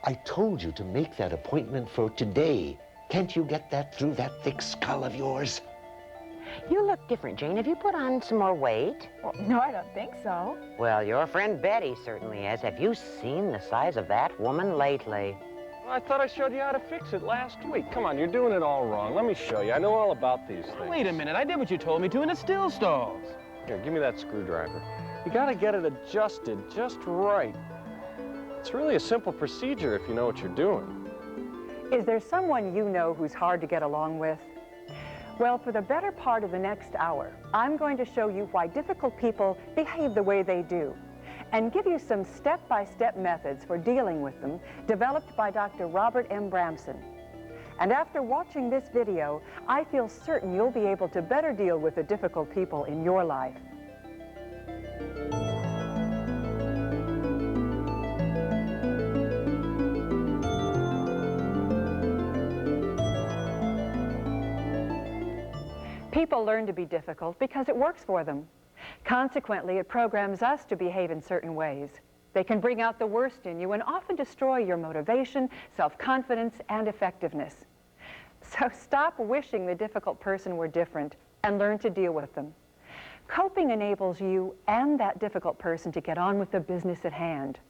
I told you to make that appointment for today. Can't you get that through that thick skull of yours? You look different, Jane. Have you put on some more weight? Well, no, I don't think so. Well, your friend Betty certainly has. Have you seen the size of that woman lately? Well, I thought I showed you how to fix it last week. Come on, you're doing it all wrong. Let me show you. I know all about these things. Wait a minute. I did what you told me to, and it still stalls. Here, give me that screwdriver. You gotta get it adjusted just right. It's really a simple procedure if you know what you're doing. Is there someone you know who's hard to get along with? Well, for the better part of the next hour, I'm going to show you why difficult people behave the way they do, and give you some step-by-step methods for dealing with them developed by Dr. Robert M. Bramson. And after watching this video, I feel certain you'll be able to better deal with the difficult people in your life. People learn to be difficult because it works for them. Consequently, it programs us to behave in certain ways. They can bring out the worst in you and often destroy your motivation, self-confidence, and effectiveness. So stop wishing the difficult person were different and learn to deal with them. Coping enables you and that difficult person to get on with the business at hand.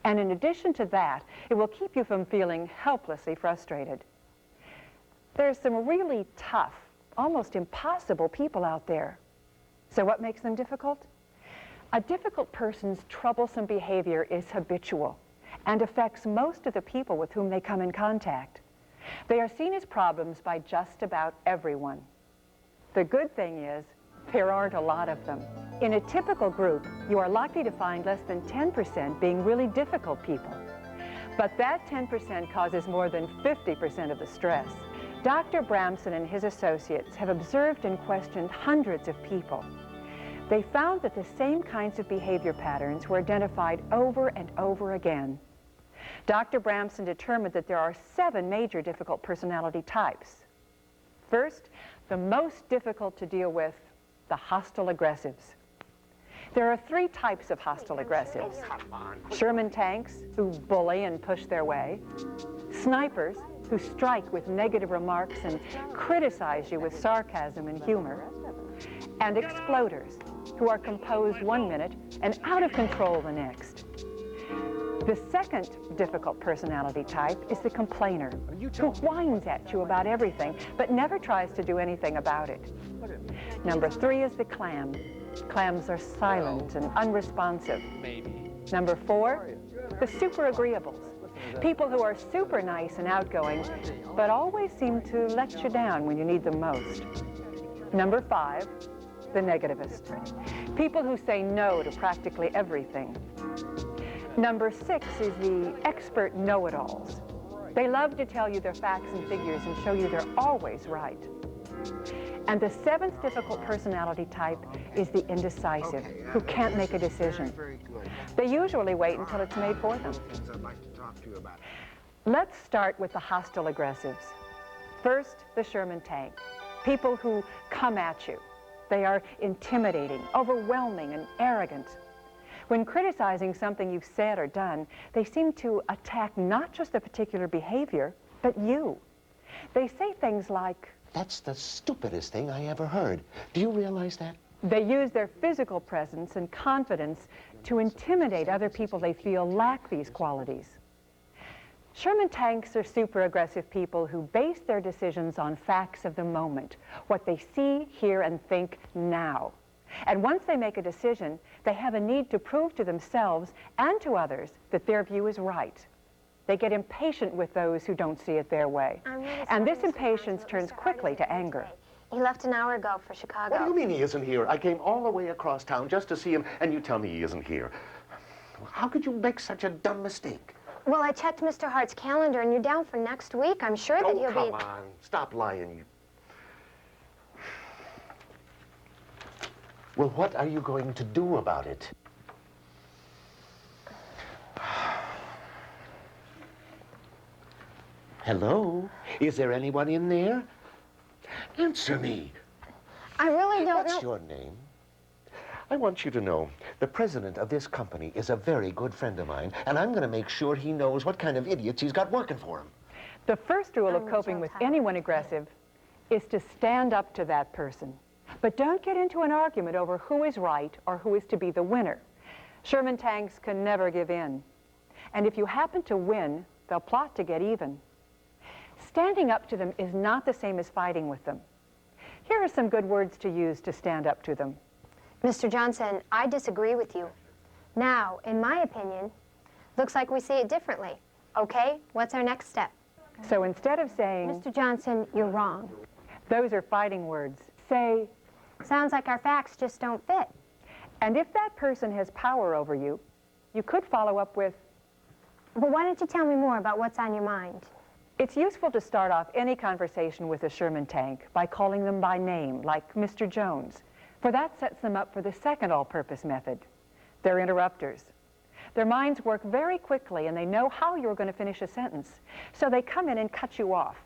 And in addition to that, it will keep you from feeling helplessly frustrated. There's some really tough, almost impossible people out there. So what makes them difficult? A difficult person's troublesome behavior is habitual and affects most of the people with whom they come in contact. They are seen as problems by just about everyone. The good thing is, there aren't a lot of them. In a typical group, you are likely to find less than 10% being really difficult people. But that 10% causes more than 50% of the stress. Dr. Bramson and his associates have observed and questioned hundreds of people. They found that the same kinds of behavior patterns were identified over and over again. Dr. Bramson determined that there are 7 major difficult personality types. First, the most difficult to deal with, the hostile aggressives. There are 3 types of hostile aggressives. Sherman tanks, who bully and push their way. Snipers, who strike with negative remarks and criticize you with sarcasm and humor. And exploders, who are composed one minute and out of control the next. The second difficult personality type is the complainer, who whines at you about everything, but never tries to do anything about it. Number 3 is the clam. Clams are silent and unresponsive. Number 4, the super agreeables. People who are super nice and outgoing, but always seem to let you down when you need them most. Number 5, the negativists. People who say no to practically everything. Number 6 is the expert know-it-alls. They love to tell you their facts and figures and show you they're always right. And the 7th difficult personality type is the indecisive, who can't make a decision. They usually wait until it's made for them. Let's start with the hostile aggressives. First, the Sherman tank. People who come at you. They are intimidating, overwhelming, and arrogant. When criticizing something you've said or done, they seem to attack not just a particular behavior, but you. They say things like, That's the stupidest thing I ever heard. Do you realize that? They use their physical presence and confidence to intimidate other people they feel lack these qualities. Sherman tanks are super aggressive people who base their decisions on facts of the moment, what they see, hear, and think now. And once they make a decision, they have a need to prove to themselves and to others that their view is right. They get impatient with those who don't see it their way. And this impatience turns quickly to anger. He left an hour ago for Chicago. What do you mean he isn't here? I came all the way across town just to see him, and you tell me he isn't here. How could you make such a dumb mistake? Well, I checked Mr. Hart's calendar, and you're down for next week. I'm sure that he'll be... Oh, come on. Stop lying. Well, what are you going to do about it? Hello? Is there anyone in there? Answer me. I really don't know... What's your name? I want you to know the president of this company is a very good friend of mine, and I'm going to make sure he knows what kind of idiots he's got working for him. The first rule of coping with anyone aggressive is to stand up to that person. But don't get into an argument over who is right or who is to be the winner. Sherman tanks can never give in. And if you happen to win, they'll plot to get even. Standing up to them is not the same as fighting with them. Here are some good words to use to stand up to them. Mr. Johnson, I disagree with you. Now, in my opinion, looks like we see it differently. Okay, what's our next step? So instead of saying, Mr. Johnson, you're wrong. those are fighting words, say, Sounds like our facts just don't fit. and if that person has power over you, you could follow up with, Well, why don't you tell me more about what's on your mind? it's useful to start off any conversation with a Sherman tank by calling them by name, like Mr. Jones, for that sets them up for the second all-purpose method. They're interrupters. Their minds work very quickly and they know how you're going to finish a sentence. So they come in and cut you off.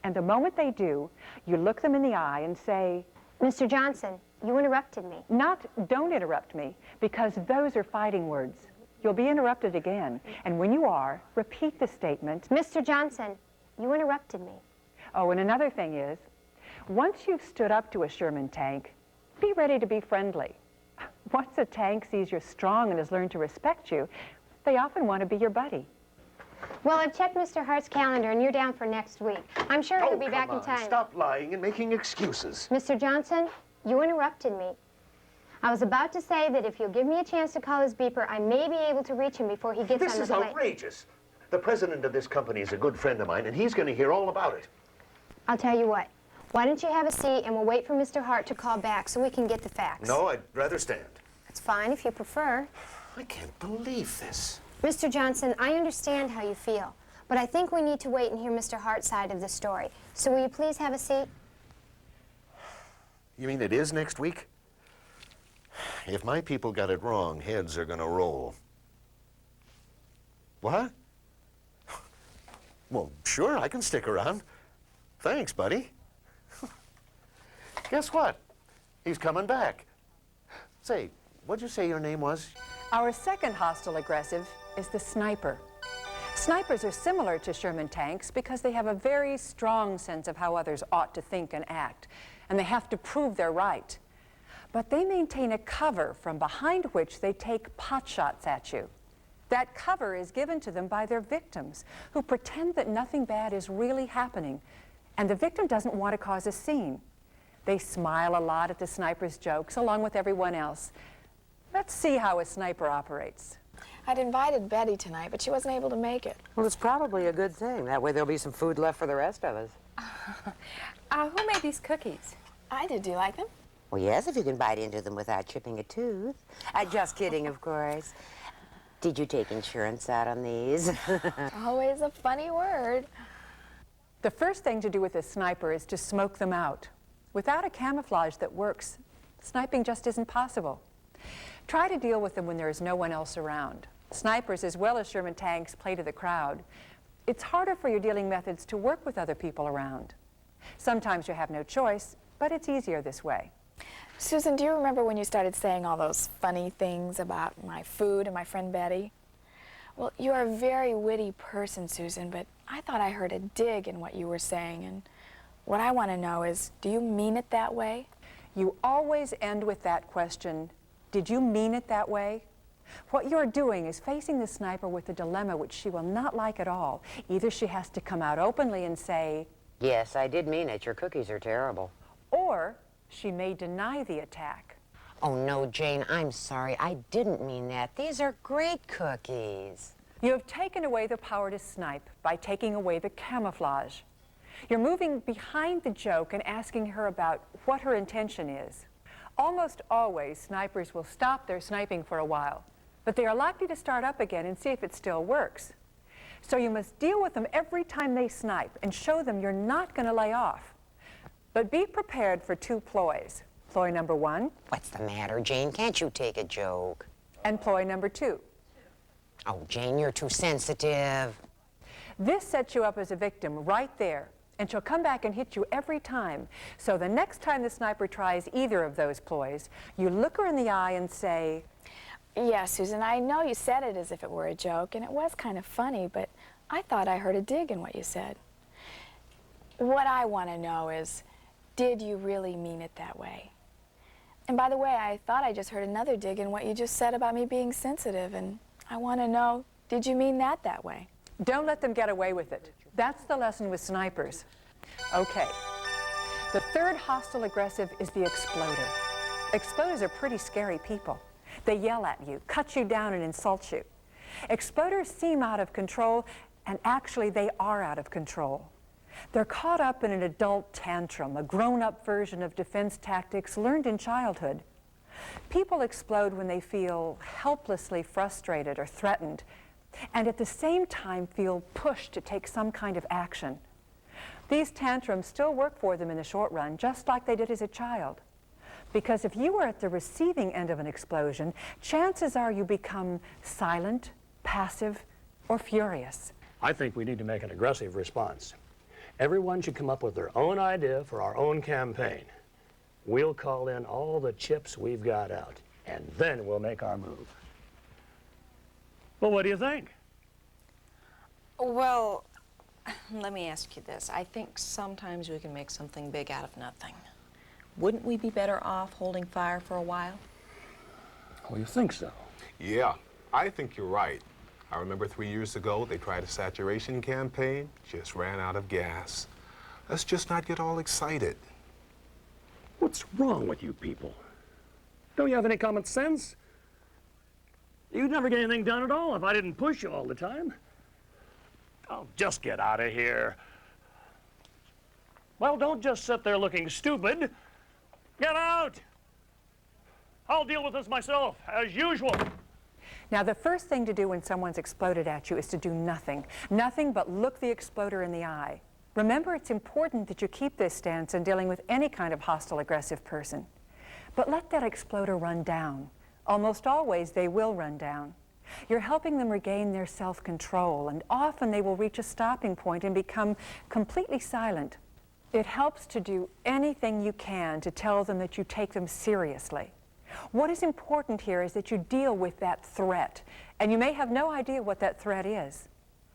And the moment they do, you look them in the eye and say, Mr. Johnson, you interrupted me. not don't interrupt me, because those are fighting words. You'll be interrupted again. And when you are, repeat the statement. Mr. Johnson, you interrupted me. Oh, and another thing is, once you've stood up to a Sherman tank, be ready to be friendly. Once a tank sees you're strong and has learned to respect you, they often want to be your buddy. Well, I've checked Mr. Hart's calendar, and you're down for next week. I'm sure he'll be back in time. Stop lying and making excuses. Mr. Johnson, you interrupted me. I was about to say that if you'll give me a chance to call his beeper, I may be able to reach him before he gets This on the is plane. outrageous. The president of this company is a good friend of mine, and he's going to hear all about it. I'll tell you what. Why don't you have a seat, and we'll wait for Mr. Hart to call back so we can get the facts. No, I'd rather stand. It's fine if you prefer. I can't believe this. Mr. Johnson, I understand how you feel, but I think we need to wait and hear Mr. Hart's side of the story. So will you please have a seat? You mean it is next week? If my people got it wrong, heads are going to roll. What? Well, sure, I can stick around. Thanks, buddy. Guess what? He's coming back. Say, what'd you say your name was? Our second hostile aggressive is the sniper. Snipers are similar to Sherman tanks because they have a very strong sense of how others ought to think and act, and they have to prove they're right. But they maintain a cover from behind which they take pot shots at you. That cover is given to them by their victims, who pretend that nothing bad is really happening, and the victim doesn't want to cause a scene. They smile a lot at the sniper's jokes, along with everyone else. Let's see how a sniper operates. I'd invited Betty tonight, but she wasn't able to make it. Well, it's probably a good thing. That way there'll be some food left for the rest of us. Who made these cookies? I did. Do you like them? Well, yes, if you can bite into them without chipping a tooth. Just kidding, of course. Did you take insurance out on these? Always a funny word. The first thing to do with a sniper is to smoke them out. Without a camouflage that works, sniping just isn't possible. Try to deal with them when there is no one else around. Snipers, as well as Sherman tanks, play to the crowd. It's harder for your dealing methods to work with other people around. Sometimes you have no choice, but it's easier this way. Susan, do you remember when you started saying all those funny things about my food and my friend Betty? Well, you're a very witty person, Susan, but I thought I heard a dig in what you were saying, and what I want to know is, do you mean it that way? You always end with that question, did you mean it that way? What you're doing is facing the sniper with a dilemma which she will not like at all. Either she has to come out openly and say, Yes, I did mean it. Your cookies are terrible. or she may deny the attack. Oh, no, Jane, I'm sorry. I didn't mean that. These are great cookies. You have taken away the power to snipe by taking away the camouflage. You're moving behind the joke and asking her about what her intention is. Almost always, snipers will stop their sniping for a while, but they are likely to start up again and see if it still works. So you must deal with them every time they snipe and show them you're not going to lay off. But be prepared for two ploys. Ploy number one What's the matter, Jane? Can't you take a joke? and ploy number two. Oh, Jane, you're too sensitive. This sets you up as a victim right there, And she'll come back and hit you every time. So the next time the sniper tries either of those ploys, you look her in the eye and say, Yeah, Susan, I know you said it as if it were a joke, and it was kind of funny, but I thought I heard a dig in what you said. What I want to know is, did you really mean it that way? And by the way, I thought I just heard another dig in what you just said about me being sensitive, and I want to know, did you mean that way? don't let them get away with it. That's the lesson with snipers. Okay. The third hostile aggressive is the exploder. Exploders are pretty scary people. They yell at you, cut you down, and insult you. Exploders seem out of control, and actually they are out of control. They're caught up in an adult tantrum, a grown-up version of defense tactics learned in childhood. People explode when they feel helplessly frustrated or threatened, and at the same time feel pushed to take some kind of action. These tantrums still work for them in the short run, just like they did as a child. Because if you are at the receiving end of an explosion, chances are you become silent, passive, or furious. I think we need to make an aggressive response. Everyone should come up with their own idea for our own campaign. We'll call in all the chips we've got out, and then we'll make our move. Well, what do you think? Well, let me ask you this. I think sometimes we can make something big out of nothing. Wouldn't we be better off holding fire for a while? Oh, you think so? Yeah, I think you're right. I remember 3 years ago, they tried a saturation campaign, just ran out of gas. Let's just not get all excited. What's wrong with you people? Don't you have any common sense? You'd never get anything done at all if I didn't push you all the time. Oh, just get out of here. Well, don't just sit there looking stupid. Get out! I'll deal with this myself, as usual. Now, the first thing to do when someone's exploded at you is to do nothing. Nothing but look the exploder in the eye. Remember, it's important that you keep this stance in dealing with any kind of hostile, aggressive person. But let that exploder run down. Almost always, they will run down. You're helping them regain their self-control, and often they will reach a stopping point and become completely silent. It helps to do anything you can to tell them that you take them seriously. What is important here is that you deal with that threat, and you may have no idea what that threat is.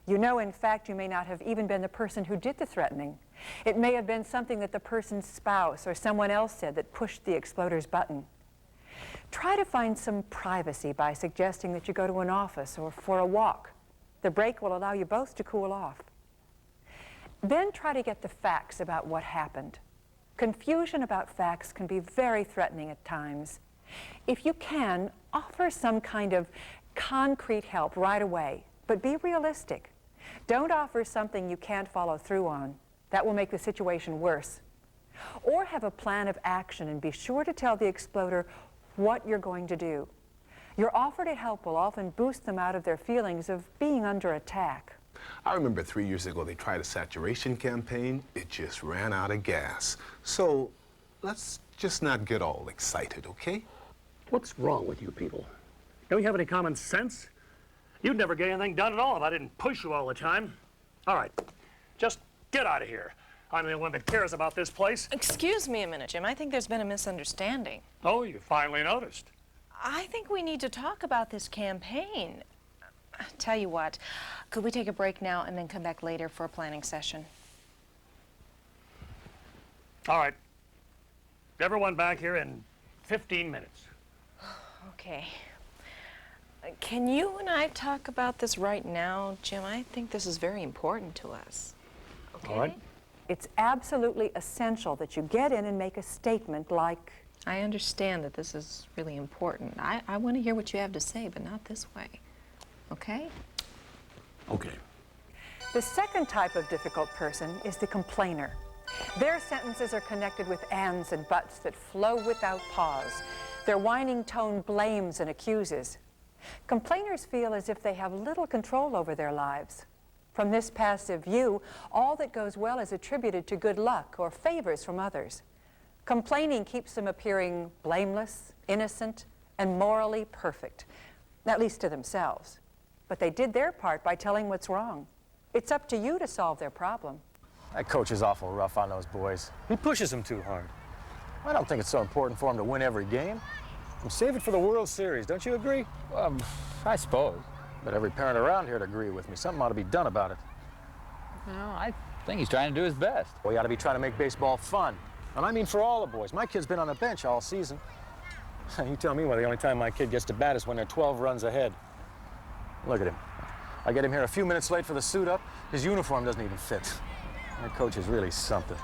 You know, in fact, you may not have even been the person who did the threatening. It may have been something that the person's spouse or someone else said that pushed the exploder's button. Try to find some privacy by suggesting that you go to an office or for a walk. The break will allow you both to cool off. Then try to get the facts about what happened. Confusion about facts can be very threatening at times. If you can, offer some kind of concrete help right away, but be realistic. Don't offer something you can't follow through on. That will make the situation worse. Or have a plan of action and be sure to tell the exploder what you're going to do. Your offer to help will often boost them out of their feelings of being under attack. I remember 3 years ago, they tried a saturation campaign. It just ran out of gas. So let's just not get all excited, okay? What's wrong with you people? Don't you have any common sense? You'd never get anything done at all if I didn't push you all the time. All right, just get out of here. I'm the one that cares about this place. Excuse me a minute, Jim. I think there's been a misunderstanding. Oh, you finally noticed. I think we need to talk about this campaign. Tell you what, could we take a break now and then come back later for a planning session? All right. Everyone back here in 15 minutes. Okay. Can you and I talk about this right now, Jim? I think this is very important to us. Okay? All right. It's absolutely essential that you get in and make a statement like, I understand that this is really important. I want to hear what you have to say, but not this way. Okay? Okay. The second type of difficult person is the complainer. Their sentences are connected with ands and buts that flow without pause. Their whining tone blames and accuses. Complainers feel as if they have little control over their lives. From this passive view, all that goes well is attributed to good luck or favors from others. Complaining keeps them appearing blameless, innocent, and morally perfect, at least to themselves. But they did their part by telling what's wrong. It's up to you to solve their problem. That coach is awful rough on those boys. He pushes them too hard. I don't think it's so important for him to win every game. Save it for the World Series, don't you agree? I suppose. But every parent around here would agree with me. Something ought to be done about it. Well, I think he's trying to do his best. Well, you ought to be trying to make baseball fun. And I mean for all the boys. My kid's been on the bench all season. You tell me why the only time my kid gets to bat is when they're 12 runs ahead. Look at him. I get him here a few minutes late for the suit-up. His uniform doesn't even fit. That coach is really something.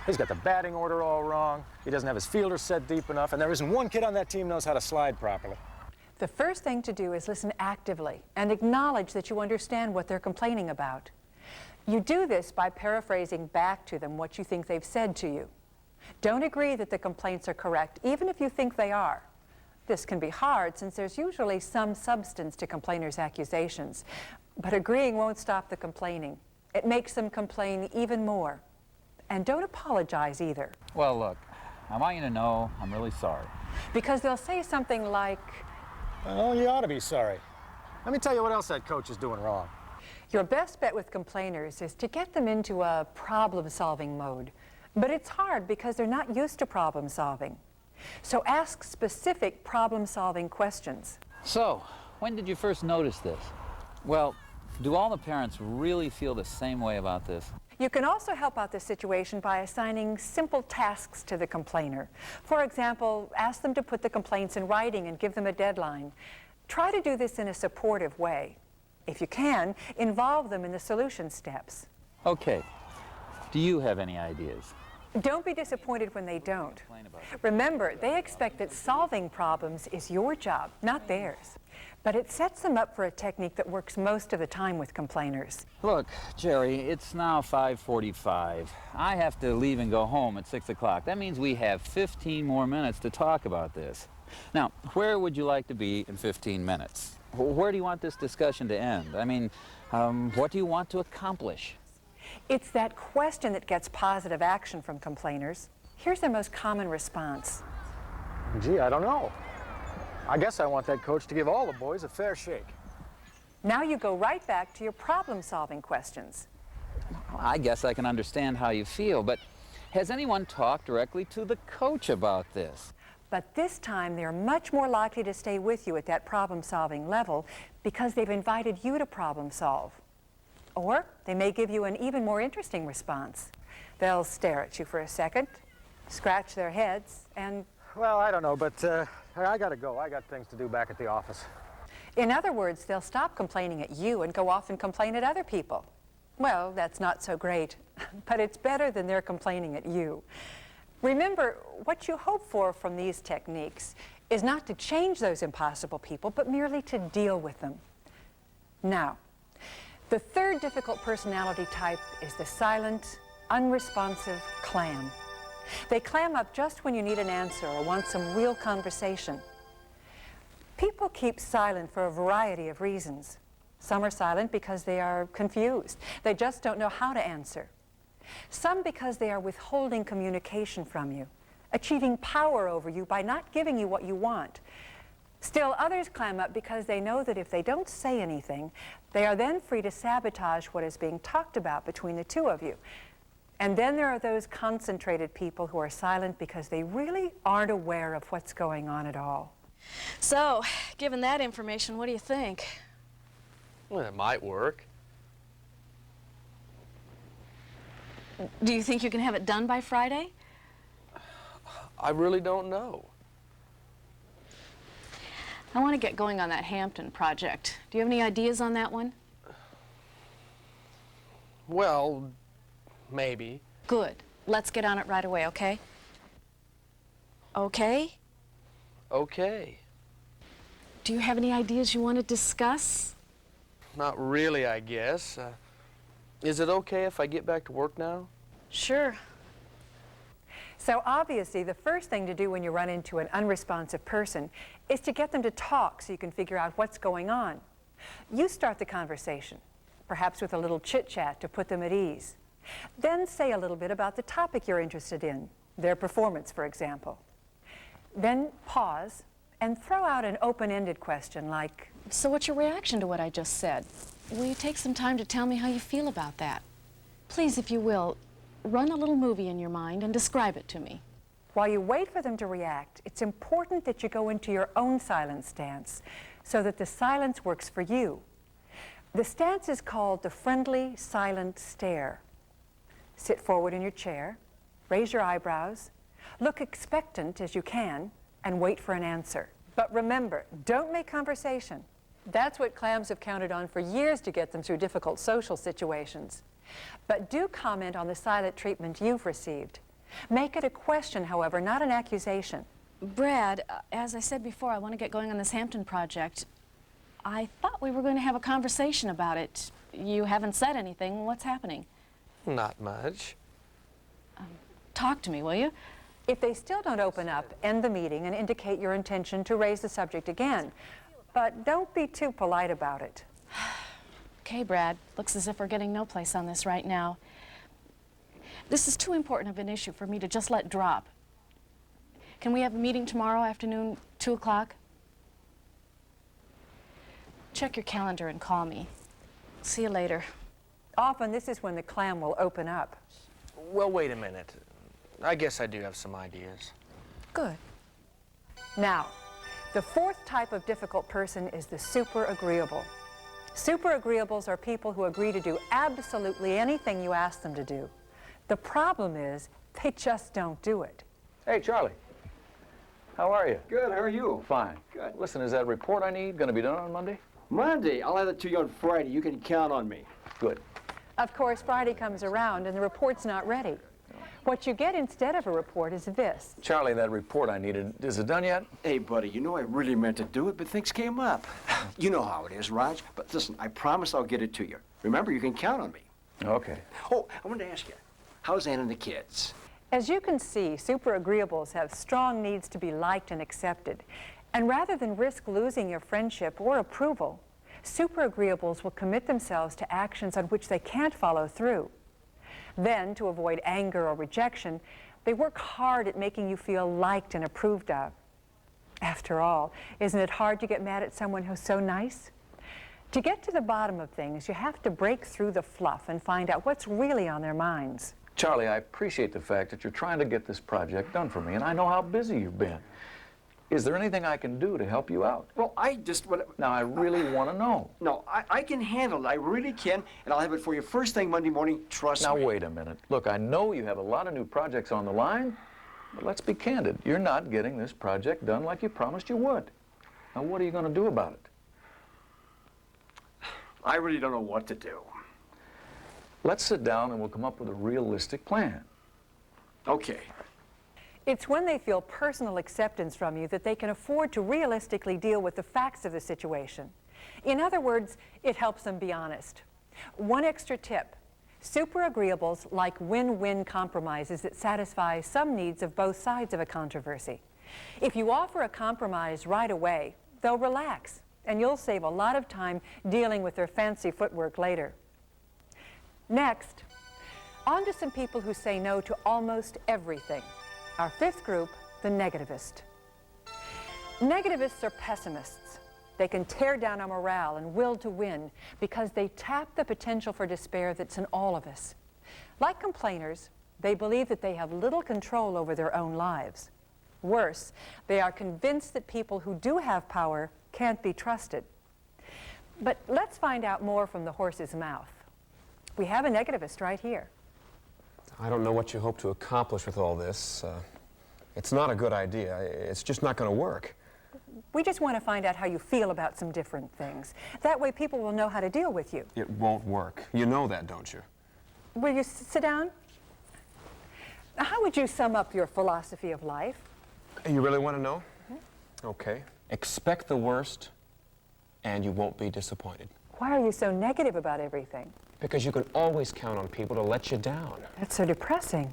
He's got the batting order all wrong. He doesn't have his fielders set deep enough, and there isn't one kid on that team knows how to slide properly. The first thing to do is listen actively and acknowledge that you understand what they're complaining about. You do this by paraphrasing back to them what you think they've said to you. Don't agree that the complaints are correct, even if you think they are. This can be hard since there's usually some substance to complainers' accusations, but agreeing won't stop the complaining. It makes them complain even more. And don't apologize either. Well, look, I want you to know I'm really sorry. Because they'll say something like, "Oh, you ought to be sorry. Let me tell you what else that coach is doing wrong." your best bet with complainers is to get them into a problem-solving mode. But it's hard because they're not used to problem-solving. So ask specific problem-solving questions. So, when did you first notice this? Well, do all the parents really feel the same way about this? You can also help out the situation by assigning simple tasks to the complainer. For example, ask them to put the complaints in writing and give them a deadline. Try to do this in a supportive way. If you can, involve them in the solution steps. Okay. Do you have any ideas? Don't be disappointed when they don't. Remember, they expect that solving problems is your job, not theirs. But it sets them up for a technique that works most of the time with complainers. Look, Jerry, it's now 5:45. I have to leave and go home at 6 o'clock. That means we have 15 more minutes to talk about this. Now, where would you like to be in 15 minutes? Where do you want this discussion to end? I mean, what do you want to accomplish? It's that question that gets positive action from complainers. Here's their most common response. Gee, I don't know. I guess I want that coach to give all the boys a fair shake. Now you go right back to your problem-solving questions. I guess I can understand how you feel, but has anyone talked directly to the coach about this? But this time, they're much more likely to stay with you at that problem-solving level because they've invited you to problem-solve. Or they may give you an even more interesting response. They'll stare at you for a second, scratch their heads, and... Well, I don't know, but I gotta go. I got things to do back at the office. In other words, they'll stop complaining at you and go off and complain at other people. Well, that's not so great, but it's better than their complaining at you. Remember, what you hope for from these techniques is not to change those impossible people, but merely to deal with them. Now, the third difficult personality type is the silent, unresponsive clam. They clam up just when you need an answer or want some real conversation. People keep silent for a variety of reasons. Some are silent because they are confused. They just don't know how to answer. Some because they are withholding communication from you, achieving power over you by not giving you what you want. Still, others clam up because they know that if they don't say anything, they are then free to sabotage what is being talked about between the two of you. And then there are those concentrated people who are silent because they really aren't aware of what's going on at all. So, given that information, what do you think? Well, it might work. Do you think you can have it done by Friday? I really don't know. I want to get going on that Hampton project. Do you have any ideas on that one? Well, maybe. Good. Let's get on it right away, okay? Okay? Okay. Do you have any ideas you want to discuss? Not really, I guess. Is it okay if I get back to work now? Sure. So obviously, the first thing to do when you run into an unresponsive person is to get them to talk so you can figure out what's going on. You start the conversation, perhaps with a little chit-chat to put them at ease. Then say a little bit about the topic you're interested in, their performance, for example. Then pause and throw out an open-ended question like, so what's your reaction to what I just said? Will you take some time to tell me how you feel about that? Please, if you will, run a little movie in your mind and describe it to me. While you wait for them to react, it's important that you go into your own silent stance so that the silence works for you. The stance is called the friendly silent stare. Sit forward in your chair, raise your eyebrows, look expectant as you can, and wait for an answer. But remember, don't make conversation. That's what clams have counted on for years to get them through difficult social situations. But do comment on the silent treatment you've received. Make it a question, however, not an accusation. Brad, as I said before, I want to get going on this Hampton project. I thought we were going to have a conversation about it. You haven't said anything. What's happening? Not much. Talk to me, will you? If they still don't open up, end the meeting and indicate your intention to raise the subject again. But don't be too polite about it. Okay, Brad. Looks as if we're getting no place on this right now. This is too important of an issue for me to just let drop. Can we have a meeting tomorrow afternoon, 2 o'clock? Check your calendar and call me. See you later. Often this is when the clam will open up. Well, wait a minute. I guess I do have some ideas. Good. Now, the fourth type of difficult person is the super agreeable. Super agreeables are people who agree to do absolutely anything you ask them to do. The problem is, they just don't do it. Hey, Charlie. How are you? Good, how are you? Fine. Good. Listen, is that report I need going to be done on Monday? Monday? I'll have it to you on Friday. You can count on me. Good. Of course, Friday comes around and the report's not ready. What you get instead of a report is this. Charlie, that report I needed, is it done yet? Hey, buddy, you know I really meant to do it, but things came up. You know how it is, Raj. But listen, I promise I'll get it to you. Remember, you can count on me. Okay. Oh, I wanted to ask you, how's Ann and the kids? As you can see, super agreeables have strong needs to be liked and accepted. And rather than risk losing your friendship or approval, super agreeables will commit themselves to actions on which they can't follow through. Then, to avoid anger or rejection, they work hard at making you feel liked and approved of. After all, isn't it hard to get mad at someone who's so nice? To get to the bottom of things, you have to break through the fluff and find out what's really on their minds. Charlie, I appreciate the fact that you're trying to get this project done for me, and I know how busy you've been. Is there anything I can do to help you out? Well, I just want to... Now, I really want to know. No, I can handle it. I really can, and I'll have it for you first thing Monday morning. Trust me. Now, wait a minute. Look, I know you have a lot of new projects on the line, but let's be candid. You're not getting this project done like you promised you would. Now, what are you going to do about it? I really don't know what to do. Let's sit down and we'll come up with a realistic plan. Okay. It's when they feel personal acceptance from you that they can afford to realistically deal with the facts of the situation. In other words, it helps them be honest. One extra tip. Super agreeables like win-win compromises that satisfy some needs of both sides of a controversy. If you offer a compromise right away, they'll relax, and you'll save a lot of time dealing with their fancy footwork later. Next, on to some people who say no to almost everything. Our fifth group, the negativist. Negativists are pessimists. They can tear down our morale and will to win because they tap the potential for despair that's in all of us. Like complainers, they believe that they have little control over their own lives. Worse, they are convinced that people who do have power can't be trusted. But let's find out more from the horse's mouth. We have a negativist right here. I don't know what you hope to accomplish with all this. It's not a good idea. It's just not going to work. We just want to find out how you feel about some different things. That way people will know how to deal with you. It won't work. You know that, don't you? Will you sit down? Now, how would you sum up your philosophy of life? You really want to know? Okay. Expect the worst, and you won't be disappointed. Why are you so negative about everything? Because you can always count on people to let you down. That's so depressing.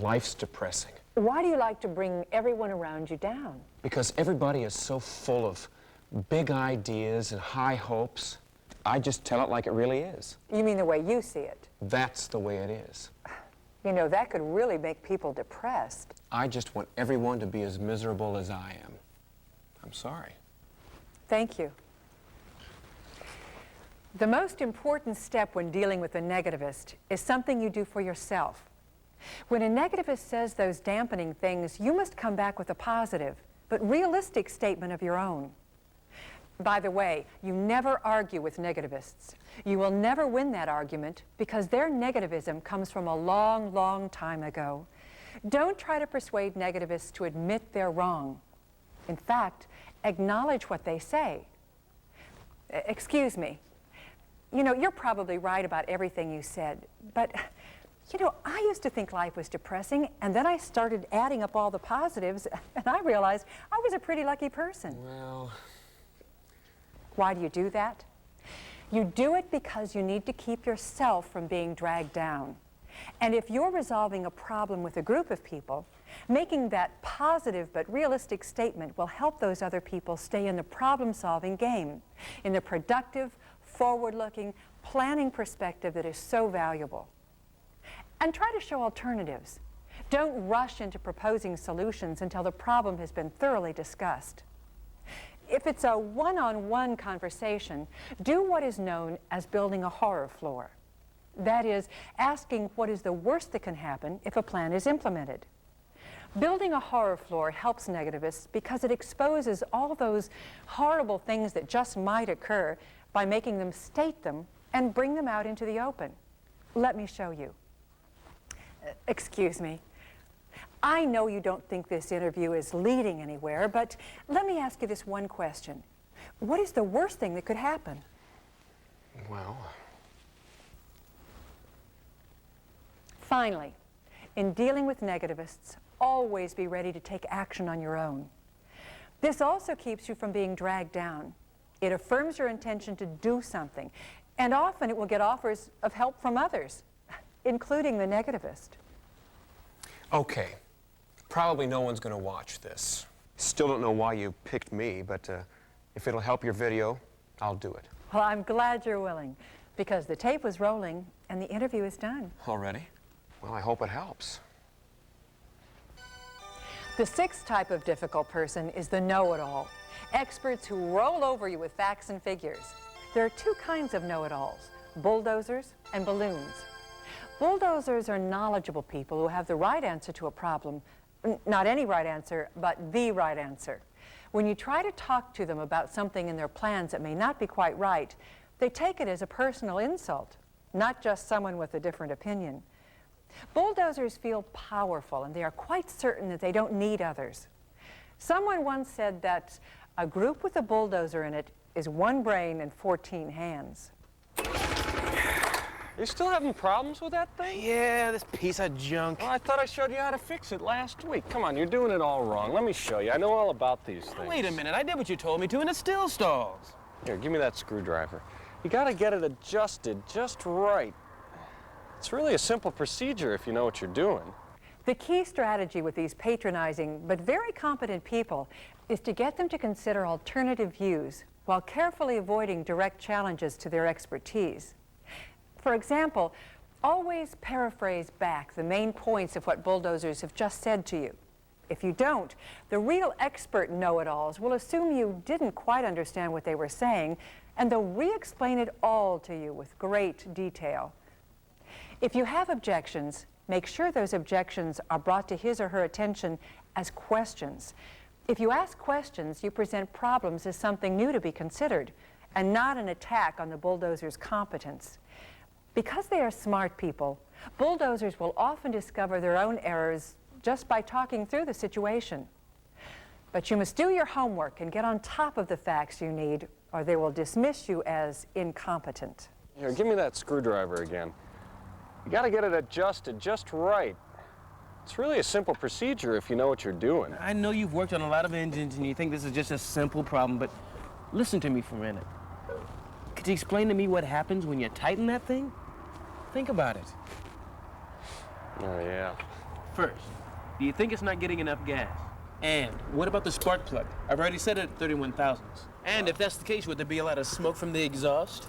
Life's depressing. Why do you like to bring everyone around you down? Because everybody is so full of big ideas and high hopes. I just tell it like it really is. You mean the way you see it? That's the way it is. You know, that could really make people depressed. I just want everyone to be as miserable as I am. I'm sorry. Thank you. The most important step when dealing with a negativist is something you do for yourself. When a negativist says those dampening things, you must come back with a positive, but realistic statement of your own. By the way, you never argue with negativists. You will never win that argument because their negativism comes from a long, long time ago. Don't try to persuade negativists to admit they're wrong. In fact, acknowledge what they say. Excuse me. You know, you're probably right about everything you said, but you know, I used to think life was depressing, and then I started adding up all the positives, and I realized I was a pretty lucky person. Well... Why do you do that? You do it because you need to keep yourself from being dragged down. And if you're resolving a problem with a group of people, making that positive but realistic statement will help those other people stay in the problem-solving game, in the productive, forward-looking, planning perspective that is so valuable. And try to show alternatives. Don't rush into proposing solutions until the problem has been thoroughly discussed. If it's a one-on-one conversation, do what is known as building a horror floor. That is, asking what is the worst that can happen if a plan is implemented. Building a horror floor helps negativists because it exposes all those horrible things that just might occur by making them state them and bring them out into the open. Let me show you. Excuse me. I know you don't think this interview is leading anywhere, but let me ask you this one question. What is the worst thing that could happen? Well... Finally, in dealing with negativists, always be ready to take action on your own. This also keeps you from being dragged down. It affirms your intention to do something, and often it will get offers of help from others, including the negativist. Okay. Probably no one's going to watch this. Still don't know why you picked me, but if it'll help your video, I'll do it. Well, I'm glad you're willing, because the tape was rolling and the interview is done. Already? Well, I hope it helps. The sixth type of difficult person is the know-it-all. Experts who roll over you with facts and figures. There are two kinds of know-it-alls, bulldozers and balloons. Bulldozers are knowledgeable people who have the right answer to a problem. Not any right answer, but the right answer. When you try to talk to them about something in their plans that may not be quite right, they take it as a personal insult, not just someone with a different opinion. Bulldozers feel powerful, and they are quite certain that they don't need others. Someone once said that a group with a bulldozer in it is one brain and 14 hands. You still having problems with that thing? Yeah, this piece of junk. Well, I thought I showed you how to fix it last week. Come on, you're doing it all wrong. Let me show you. I know all about these things. Wait a minute, I did what you told me to in the still stalls. Here, give me that screwdriver. You gotta get it adjusted just right. It's really a simple procedure if you know what you're doing. The key strategy with these patronizing but very competent people is to get them to consider alternative views while carefully avoiding direct challenges to their expertise. For example, always paraphrase back the main points of what bulldozers have just said to you. If you don't, the real expert know-it-alls will assume you didn't quite understand what they were saying, and they'll re-explain it all to you with great detail. If you have objections, make sure those objections are brought to his or her attention as questions. If you ask questions, you present problems as something new to be considered, and not an attack on the bulldozer's competence. Because they are smart people, bulldozers will often discover their own errors just by talking through the situation. But you must do your homework and get on top of the facts you need, or they will dismiss you as incompetent. Here, give me that screwdriver again. You gotta get it adjusted just right. It's really a simple procedure if you know what you're doing. I know you've worked on a lot of engines and you think this is just a simple problem, but listen to me for a minute. Could you explain to me what happens when you tighten that thing? Think about it. Oh, yeah. First, do you think it's not getting enough gas? And what about the spark plug? I've already set it at 31 thousandths. And if that's the case, would there be a lot of smoke from the exhaust?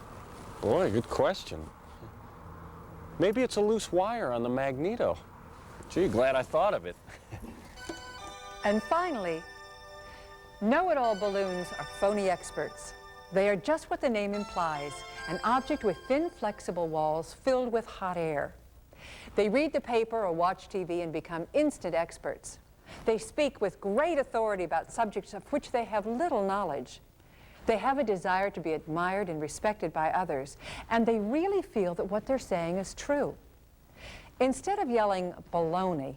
Boy, good question. Maybe it's a loose wire on the magneto. Gee, glad I thought of it. And finally, know-it-all balloons are phony experts. They are just what the name implies, an object with thin, flexible walls filled with hot air. They read the paper or watch TV and become instant experts. They speak with great authority about subjects of which they have little knowledge. They have a desire to be admired and respected by others, and they really feel that what they're saying is true. Instead of yelling baloney,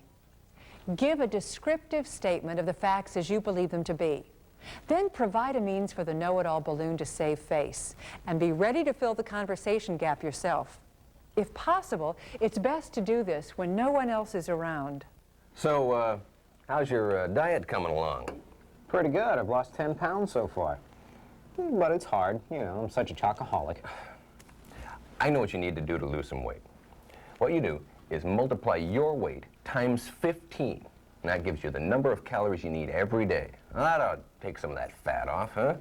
give a descriptive statement of the facts as you believe them to be. Then provide a means for the know-it-all balloon to save face, and be ready to fill the conversation gap yourself. If possible, it's best to do this when no one else is around. So, how's your diet coming along? Pretty good. I've lost 10 pounds so far. But it's hard. You know, I'm such a chocoholic. I know what you need to do to lose some weight. What you do is multiply your weight times 15. And that gives you the number of calories you need every day. Now, that ought to take some of that fat off, huh?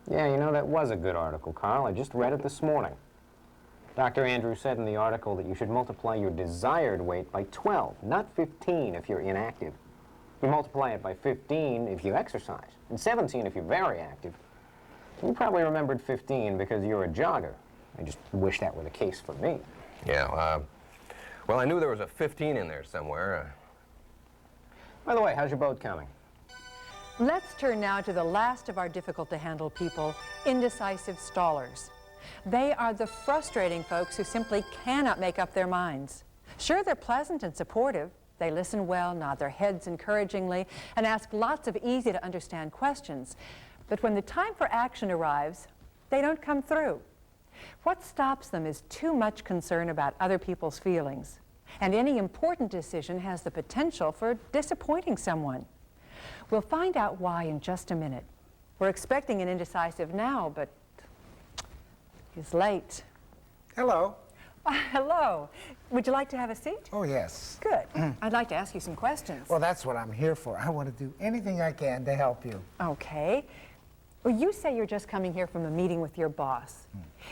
Yeah, you know, that was a good article, Carl. I just read it this morning. Dr. Andrews said in the article that you should multiply your desired weight by 12, not 15 if you're inactive. You multiply it by 15 if you exercise, and 17 if you're very active. You probably remembered 15 because you're a jogger. I just wish that were the case for me. Yeah, well, I knew there was a 15 in there somewhere. By the way, how's your boat coming? Let's turn now to the last of our difficult-to-handle people, indecisive stallers. They are the frustrating folks who simply cannot make up their minds. Sure, they're pleasant and supportive. They listen well, nod their heads encouragingly, and ask lots of easy-to-understand questions. But when the time for action arrives, they don't come through. What stops them is too much concern about other people's feelings. And any important decision has the potential for disappointing someone. We'll find out why in just a minute. We're expecting an indecisive now, but he's late. Hello. Hello. Would you like to have a seat? Oh, yes. Good. I'd like to ask you some questions. Well, that's what I'm here for. I want to do anything I can to help you. Okay. Well, you say you're just coming here from a meeting with your boss.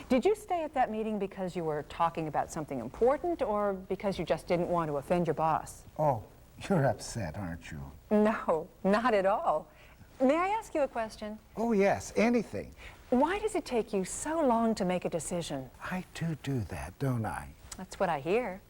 Did you stay at that meeting because you were talking about something important or because you just didn't want to offend your boss? Oh, you're upset, aren't you? No, not at all. May I ask you a question? Oh, yes, anything. Why does it take you so long to make a decision? I do that, don't I? That's what I hear.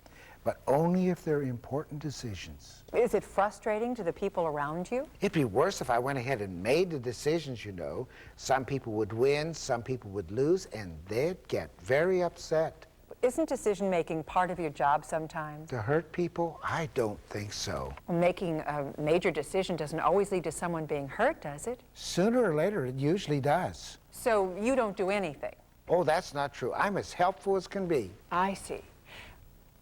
But only if they're important decisions. Is it frustrating to the people around you? It'd be worse if I went ahead and made the decisions, you know. Some people would win, some people would lose, and they'd get very upset. Isn't decision-making part of your job sometimes? To hurt people? I don't think so. Making a major decision doesn't always lead to someone being hurt, does it? Sooner or later, it usually does. So you don't do anything? Oh, that's not true. I'm as helpful as can be. I see.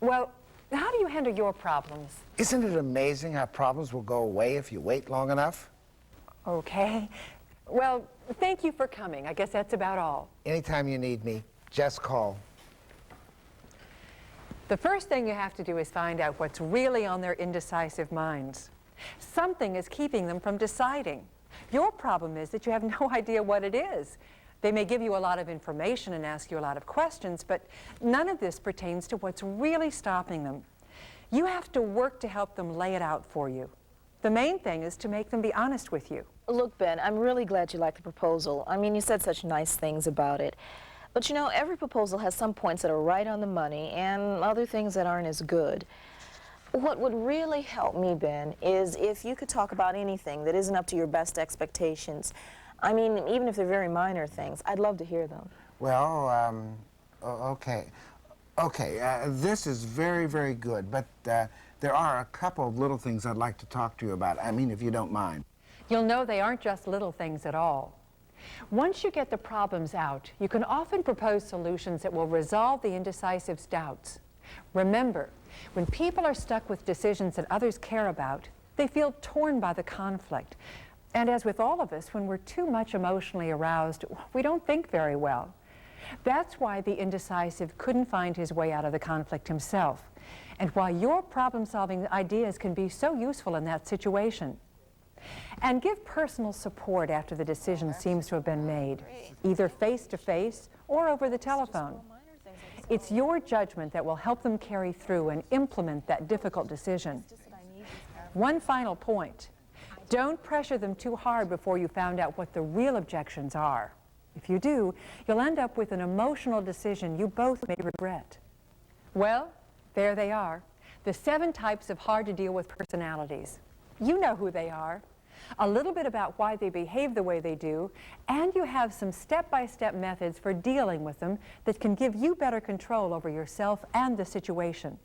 Well, how do you handle your problems? Isn't it amazing how problems will go away if you wait long enough? Okay. Well, thank you for coming. I guess that's about all. Anytime you need me, just call. The first thing you have to do is find out what's really on their indecisive minds. Something is keeping them from deciding. Your problem is that you have no idea what it is. They may give you a lot of information and ask you a lot of questions, but none of this pertains to what's really stopping them. You have to work to help them lay it out for you. The main thing is to make them be honest with you. Look, Ben, I'm really glad you liked the proposal. I mean, you said such nice things about it. But you know, every proposal has some points that are right on the money and other things that aren't as good. What would really help me, Ben, is if you could talk about anything that isn't up to your best expectations. I mean, even if they're very minor things, I'd love to hear them. Well, okay. Okay, this is very, very good, but there are a couple of little things I'd like to talk to you about. I mean, if you don't mind. You'll know they aren't just little things at all. Once you get the problems out, you can often propose solutions that will resolve the indecisive's doubts. Remember, when people are stuck with decisions that others care about, they feel torn by the conflict. And as with all of us, when we're too much emotionally aroused, we don't think very well. That's why the indecisive couldn't find his way out of the conflict himself, and why your problem-solving ideas can be so useful in that situation. And give personal support after the decision seems to have been made, either face-to-face or over the telephone. It's your judgment that will help them carry through and implement that difficult decision. One final point. Don't pressure them too hard before you found out what the real objections are. If you do, you'll end up with an emotional decision you both may regret. Well, there they are, the 7 types of hard-to-deal-with personalities. You know who they are, a little bit about why they behave the way they do, and you have some step-by-step methods for dealing with them that can give you better control over yourself and the situation.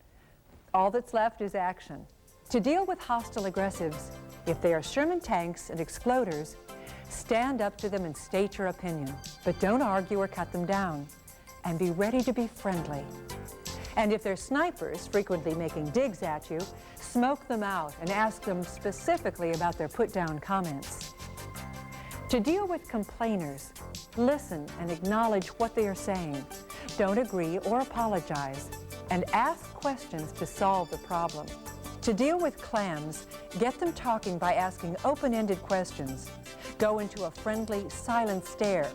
All that's left is action. To deal with hostile aggressives, if they are Sherman tanks and exploders, stand up to them and state your opinion, but don't argue or cut them down, and be ready to be friendly. And if they're snipers, frequently making digs at you, smoke them out and ask them specifically about their put-down comments. To deal with complainers, listen and acknowledge what they are saying. Don't agree or apologize, and ask questions to solve the problem. To deal with clams, get them talking by asking open-ended questions. Go into a friendly, silent stare.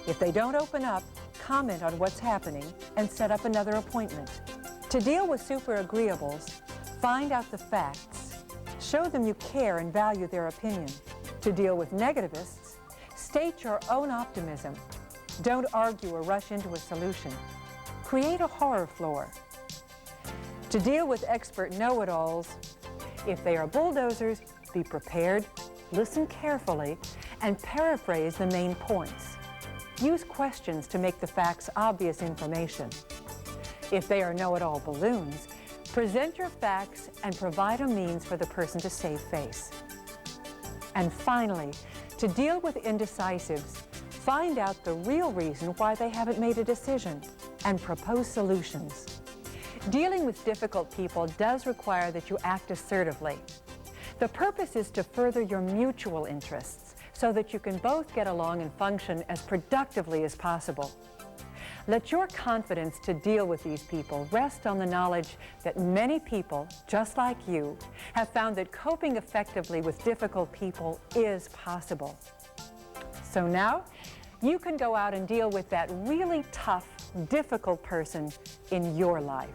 If they don't open up, comment on what's happening and set up another appointment. To deal with super agreeables, find out the facts. Show them you care and value their opinion. To deal with negativists, state your own optimism. Don't argue or rush into a solution. Create a horror floor. To deal with expert know-it-alls, if they are bulldozers, be prepared, listen carefully, and paraphrase the main points. Use questions to make the facts obvious information. If they are know-it-all balloons, present your facts and provide a means for the person to save face. And finally, to deal with indecisives, find out the real reason why they haven't made a decision and propose solutions. Dealing with difficult people does require that you act assertively. The purpose is to further your mutual interests so that you can both get along and function as productively as possible. Let your confidence to deal with these people rest on the knowledge that many people, just like you, have found that coping effectively with difficult people is possible. So now, you can go out and deal with that really tough, difficult person in your life.